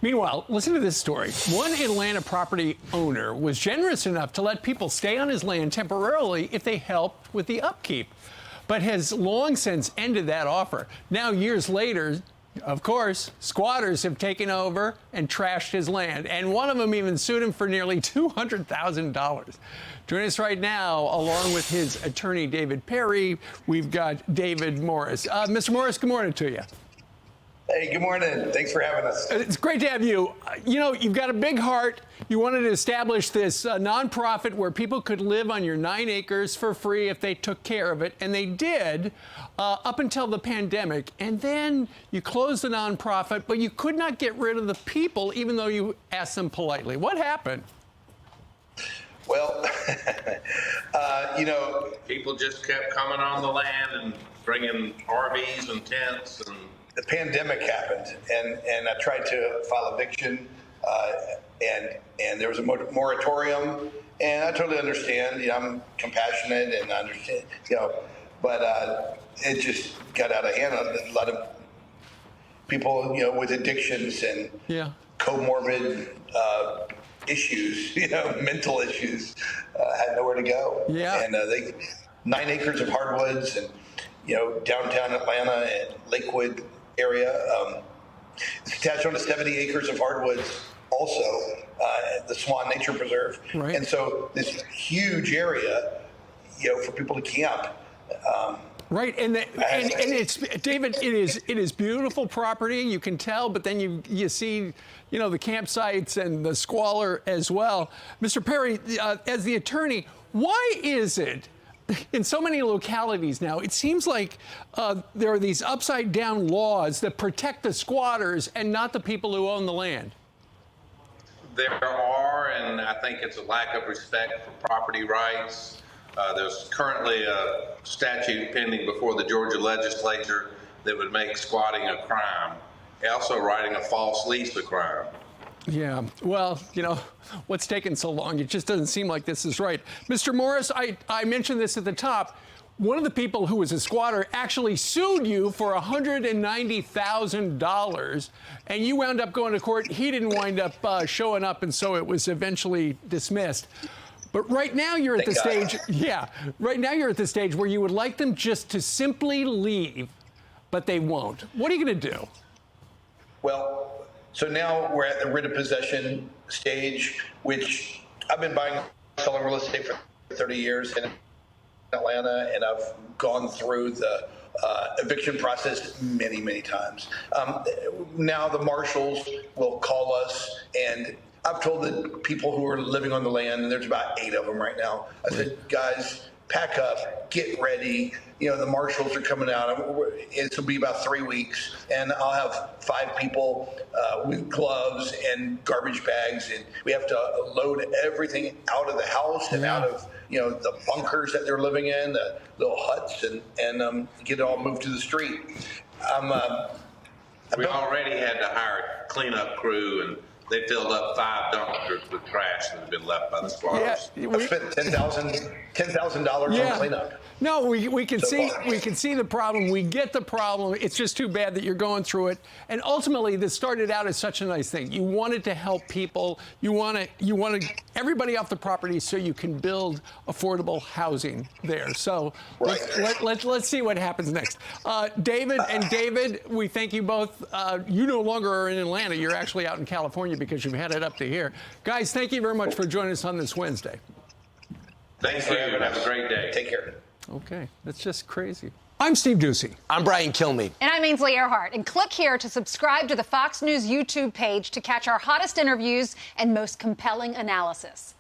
Meanwhile, listen to this story. One Atlanta property owner was generous enough to let people stay on his land temporarily if they helped with the upkeep, but has long since ended that offer. Now, years later, of course, squatters have taken over and trashed his land, and one of them even sued him for nearly $200,000. Joining us right now, along with his attorney, David Perrie, we've got David Morris. Mr. Morris, good morning to you. Hey, good morning. Thanks for having us. It's great to have you. You know, you've got a big heart. You wanted to establish this nonprofit where people could live on your 9 acres for free if they took care of it, and they did up until the pandemic. And then you closed the nonprofit, but you could not get rid of the people, even though you asked them politely. What happened? Well, you know, people just kept coming on the land and bringing RVs and tents, and the pandemic happened, and I tried to file eviction, and there was a moratorium, and I totally understand. You know, I'm compassionate and I understand, you know, but it just got out of hand. A lot of people, you know, with addictions and comorbid issues, you know, mental issues, had nowhere to go. Yeah. And they 9 acres of hardwoods, and you know, downtown Atlanta and Lakewood area. It's attached onto 70 acres of hardwoods, also the Swan Nature Preserve. Right. And so this huge area, you know, for people to camp. Right, and it's, David, it is beautiful property, you can tell, but then you see, you know, the campsites and the squalor as well. Mr. Perrie, as the attorney, why is it in so many localities now, it seems like there are these upside down laws that protect the squatters and not the people who own the land? there are, and I think it's a lack of respect for property rights. There's currently a statute pending before the Georgia legislature that would make squatting a crime. Also, writing a false lease a crime. Yeah, well, you know, what's taking so long? It just doesn't seem like this is right. Mr. Morris, I mentioned this at the top. One of the people who was a squatter actually sued you for $190,000, and you wound up going to court. He didn't wind up showing up, and so it was eventually dismissed. But right now you're at the stage, right now you're at the stage where you would like them just to simply leave, but they won't. What are you going to do? Well, so now we're at the writ of possession stage, which I've been buying and selling real estate for 30 years in Atlanta, and I've gone through the eviction process many, many times. Now the marshals will call us, and I've told the people who are living on the land, and there's about 8 of them right now, I said, guys, pack up, get ready. You know, the marshals are coming out. This will be about 3 weeks, and I'll have 5 people with gloves and garbage bags, and we have to load everything out of the house and out of, you know, the bunkers that they're living in, the little huts, and get it all moved to the street. We already had to hire a cleanup crew, and they filled up 5 dumpsters with trash that had been left by the squatters. Yeah, I spent $10,000 on cleanup. No, we can see the problem. We get the problem. It's just too bad that you're going through it. And ultimately, this started out as such a nice thing. You wanted to help people. You want everybody off the property so you can build affordable housing there. So let's see what happens next. David and David, we thank you both. You no longer are in Atlanta. You're actually out in California because you've had it up to here. Guys, thank you very much for joining us on this Wednesday. Thank you. Have a great day. Take care. Okay, that's just crazy. I'm Steve Ducey. I'm Brian Kilmeade. And I'm Ainsley Earhart. And click here to subscribe to the Fox News YouTube page to catch our hottest interviews and most compelling analysis.